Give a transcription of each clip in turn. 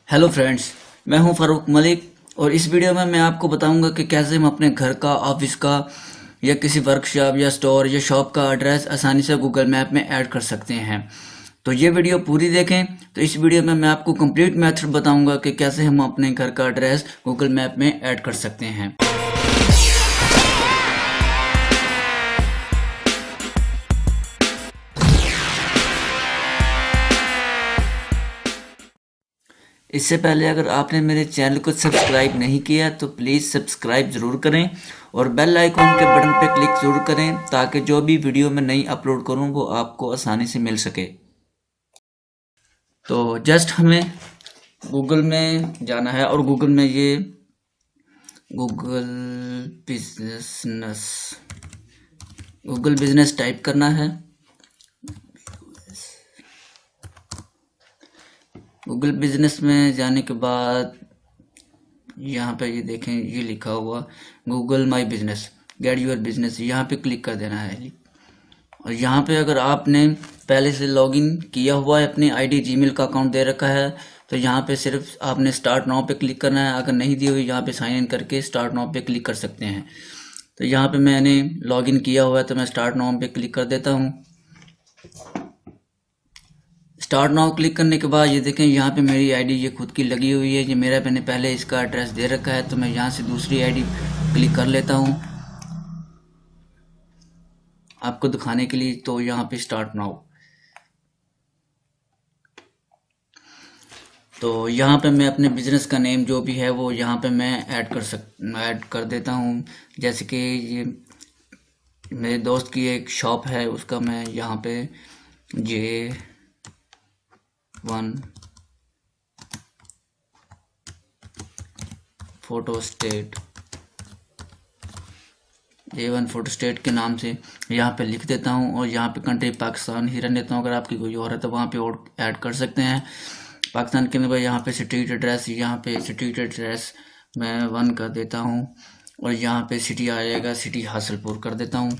Hello friends, मैं हूं फारूक मलिक और इस वीडियो में मैं आपको बताऊंगा कि कैसे हम अपने घर का, ऑफिस का या किसी वर्कशॉप या स्टोर या शॉप का एड्रेस आसानी से गूगल मैप में ऐड कर सकते हैं। तो ये वीडियो पूरी देखें। तो इस वीडियो में मैं आपको कंप्लीट मेथड बताऊंगा कि कैसे हम अपने घर का एड्रेस गूगल मैप में ऐड कर सकते हैं। इससे पहले अगर आपने मेरे चैनल को सब्सक्राइब नहीं किया तो प्लीज़ सब्सक्राइब ज़रूर करें और बेल आइकॉन के बटन पर क्लिक ज़रूर करें ताकि जो भी वीडियो मैं नई अपलोड करूं वो आपको आसानी से मिल सके। तो जस्ट हमें गूगल में जाना है और गूगल में ये गूगल बिजनेस टाइप करना है। गूगल बिजनेस में जाने के बाद यहाँ पे ये देखें, ये लिखा हुआ Google my business get your business, यहाँ पे क्लिक कर देना है। और यहाँ पे अगर आपने पहले से लॉगिन किया हुआ है, अपनी आईडी जीमेल का अकाउंट दे रखा है, तो यहाँ पे सिर्फ आपने स्टार्ट नाउ पे क्लिक करना है। अगर नहीं दी हुई यहाँ पे साइन इन करके स्टार्ट नाउ पे क्लिक कर सकते हैं। तो यहाँ पे मैंने लॉगिन किया हुआ है तो मैं स्टार्ट नाउ पे क्लिक कर देता हूँ। स्टार्ट नाउ क्लिक करने के बाद ये देखें, यहाँ पे मेरी आईडी ये खुद की लगी हुई है। ये मेरा मैंने पहले इसका एड्रेस दे रखा है तो मैं यहाँ से दूसरी आईडी क्लिक कर लेता हूँ आपको दिखाने के लिए। तो यहाँ पे स्टार्ट नाउ, तो यहाँ पे मैं अपने बिजनेस का नेम जो भी है वो यहाँ पे मैं ऐड कर देता हूँ। जैसे कि ये मेरे दोस्त की एक शॉप है, उसका मैं यहाँ पे J1 फोटो स्टेट के नाम से यहाँ पे लिख देता हूँ और यहाँ पे कंट्री पाकिस्तान ही रहने देता हूँ। अगर आपकी कोई और है तो वहाँ पे और ऐड कर सकते हैं। पाकिस्तान के अंदर यहाँ पे स्ट्रीट एड्रेस, यहाँ पे स्ट्रीट एड्रेस मैं 1 कर देता हूँ और यहाँ पे सिटी आ जाएगा, सिटी हासिलपुर कर देता हूँ।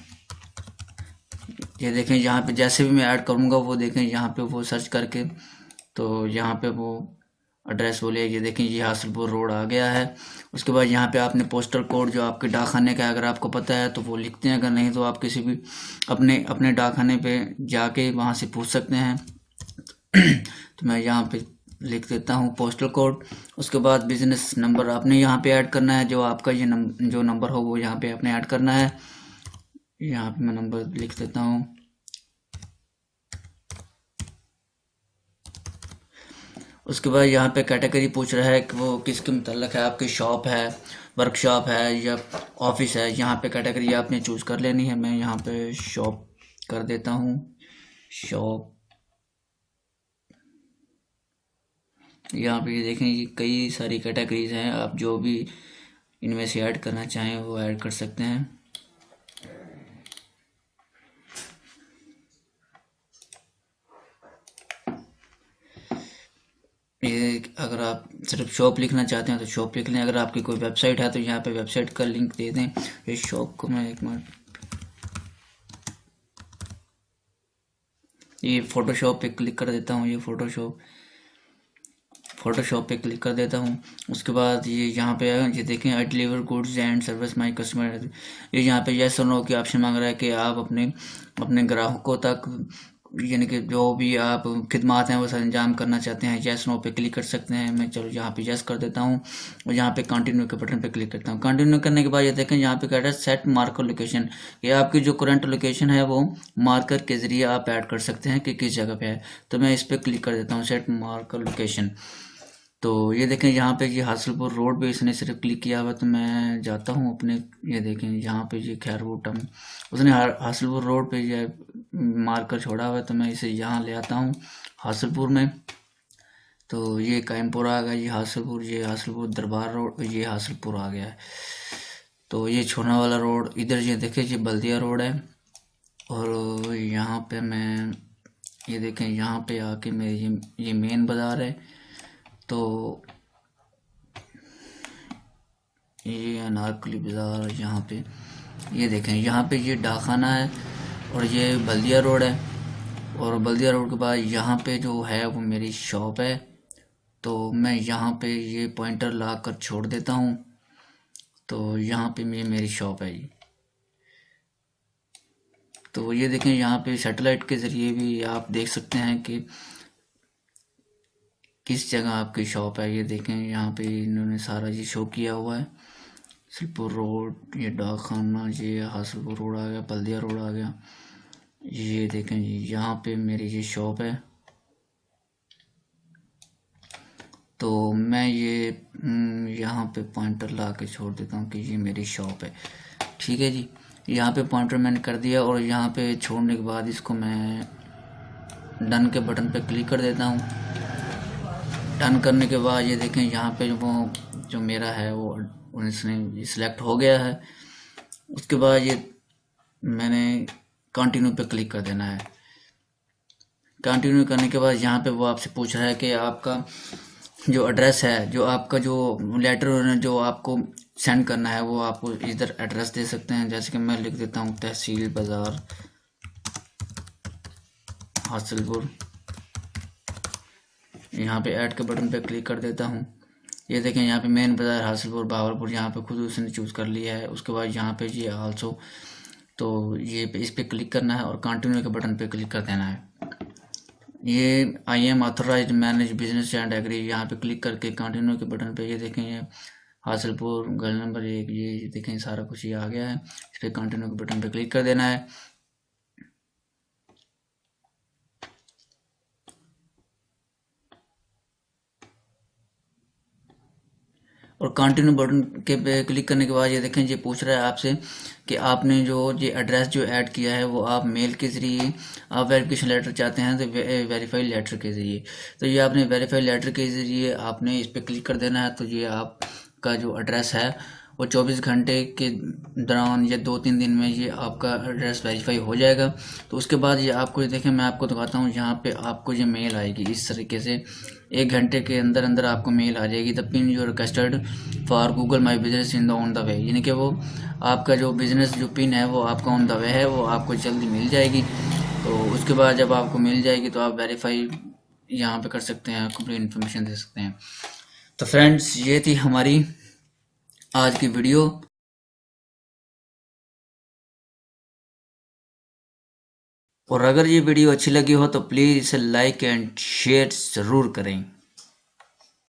ये देखें, यहाँ पे जैसे भी मैं ऐड करूँगा वो देखें यहाँ पे वो सर्च करके तो यहाँ पे वो एड्रेस बोले, ये देखें ये हासिलपुर रोड आ गया है। उसके बाद यहाँ पे आपने पोस्टल कोड जो आपके डाकखाने का अगर आपको पता है तो वो लिखते हैं, अगर नहीं तो आप किसी भी अपने डाकखाने पे जाके वहाँ से पूछ सकते हैं। तो मैं यहाँ पे लिख देता हूँ पोस्टल कोड। उसके बाद बिजनेस नंबर आपने यहाँ पे ऐड करना है, जो आपका ये जो नंबर हो वो यहाँ पे आपने ऐड करना है। यहाँ पे मैं नंबर लिख देता हूँ। उसके बाद यहाँ पे कैटेगरी पूछ रहा है कि वो किसके मुतल्लिक है, आपकी शॉप है, वर्कशॉप है या ऑफिस है। यहाँ पे कैटेगरी आपने चूज़ कर लेनी है। मैं यहाँ पे शॉप कर देता हूँ, शॉप। यहाँ पे देखें ये कई सारी कैटेगरीज हैं, आप जो भी इनमें से ऐड करना चाहें वो ऐड कर सकते हैं। ये अगर आप सिर्फ शॉप लिखना चाहते हैं तो शॉप लिख लें। अगर आपकी कोई वेबसाइट है तो यहाँ पे वेबसाइट का लिंक दे दें। ये शॉप को मैं एक मिनट, ये फोटोशॉप पे क्लिक कर देता हूँ। ये फोटोशॉप पे क्लिक कर देता हूँ। उसके बाद ये यहाँ पे ये देखें, I deliver goods and service my customer. ये यहाँ पे यस और नो की ऑप्शन मांग रहा है कि आप अपने ग्राहकों तक, यानी कि जो भी आप खिदमात हैं वो सर अंजाम करना चाहते हैं, यस नो पे क्लिक कर सकते हैं। मैं चलो यहाँ पे यस कर देता हूँ और यहाँ पे कंटिन्यू के बटन पे क्लिक करता हूँ। कंटिन्यू करने के बाद ये देखें, यहाँ पे कह रहा है सेट मार्कर लोकेशन। ये आपकी जो करंट लोकेशन है वो मार्कर के ज़रिए आप ऐड कर सकते हैं कि किस जगह पे है। तो मैं इस पर क्लिक कर देता हूँ, सेट मार्कर लोकेशन। तो ये देखें, यहाँ पे ये हासिलपुर रोड पे इसने सिर्फ क्लिक किया हुआ। तो मैं जाता हूँ अपने, ये देखें यहाँ पे ये खैरबूटम, उसने हासिलपुर रोड पे ये मार्कर छोड़ा हुआ है। तो मैं इसे यहाँ ले आता हूँ हासिलपुर में। तो ये कायमपुर आ गया, ये हासिलपुर दरबार रोड, ये हासिलपुर आ गया है। तो ये छोना वाला रोड, इधर ये देखें ये बल्दिया रोड है। और यहाँ पे मैं ये देखें, यहाँ पे आके मेरी ये मेन बाज़ार है। तो ये अनारकली बाज़ार, यहाँ पे ये देखें, यहाँ पे ये डाकखाना है और ये बल्दिया रोड है। और बल्दिया रोड के बाद यहाँ पे जो है वो मेरी शॉप है। तो मैं यहाँ पे ये पॉइंटर ला कर छोड़ देता हूँ। तो यहाँ पे ये मेरी शॉप है जी। तो ये देखें, यहाँ पे सैटेलाइट के ज़रिए भी आप देख सकते हैं कि किस जगह आपकी शॉप है। ये देखें, यहाँ पे इन्होंने सारा ये शो किया हुआ है। सिलपुर रोड, ये डाक खाना, ये हासिलपुर रोड आ गया, बल्दिया रोड आ गया। ये देखें जी, यहाँ पे मेरी ये शॉप है। तो मैं ये यहाँ पे पॉइंटर ला के छोड़ देता हूँ कि ये मेरी शॉप है। ठीक है जी, यहाँ पे पॉइंटर मैंने कर दिया और यहाँ पे छोड़ने के बाद इसको मैं डन के बटन पे क्लिक कर देता हूँ। डन करने के बाद ये देखें, यहाँ पे वो जो मेरा है वो इसने सिलेक्ट हो गया है। उसके बाद ये मैंने कंटिन्यू पे क्लिक कर देना है। कंटिन्यू करने के बाद यहाँ पे वो आपसे पूछ रहा है कि आपका जो एड्रेस है, जो आपका जो लेटर जो आपको सेंड करना है, वो आपको इधर एड्रेस दे सकते हैं। जैसे कि मैं लिख देता हूँ तहसील बाज़ार हासिलपुर। यहाँ पे ऐड के बटन पे क्लिक कर देता हूँ। ये देखें, यहाँ पे मेन बाज़ार हासिलपुर बहावलपुर यहाँ पे खुद उसने चूज़ कर लिया है। उसके बाद यहाँ पे ये आल्सो, तो ये इस पे क्लिक करना है और कंटिन्यू के बटन पे क्लिक कर देना है। ये I am authorise manage business and agree, यहाँ पे क्लिक करके कंटिन्यू के बटन पे ये देखें, ये हासिलपुर गली नंबर 1, ये देखें सारा कुछ ये आ गया है। इस पर कंटिन्यू के बटन पे क्लिक कर देना है। और कंटिन्यू बटन के पे क्लिक करने के बाद ये देखें, ये पूछ रहा है आपसे कि आपने जो ये एड्रेस जो ऐड किया है वो आप मेल के ज़रिए आप वेरिफिकेशन लेटर चाहते हैं तो वेरीफाइड लेटर के ज़रिए। तो ये आपने वेरीफाइड लेटर के ज़रिए आपने इस पर क्लिक कर देना है। तो ये आपका जो एड्रेस है वो 24 घंटे के दौरान या 2-3 दिन में ये आपका एड्रेस वेरीफाई हो जाएगा। तो उसके बाद ये आपको ये देखें, मैं आपको दिखाता हूँ, यहाँ पे आपको ये मेल आएगी इस तरीके से। 1 घंटे के अंदर अंदर आपको मेल आ जाएगी, the pin you requested for Google my business in the on the way, यानी कि वो आपका जो बिज़नेस जो पिन है वो आपका ऑन द वे है, वो आपको जल्दी मिल जाएगी। तो उसके बाद जब आपको मिल जाएगी तो आप वेरीफाई यहाँ पे कर सकते हैं, कंप्लीट इन्फॉर्मेशन दे सकते हैं। तो फ्रेंड्स, ये थी हमारी आज की वीडियो। और अगर ये वीडियो अच्छी लगी हो तो प्लीज़ इसे लाइक एंड शेयर ज़रूर करें।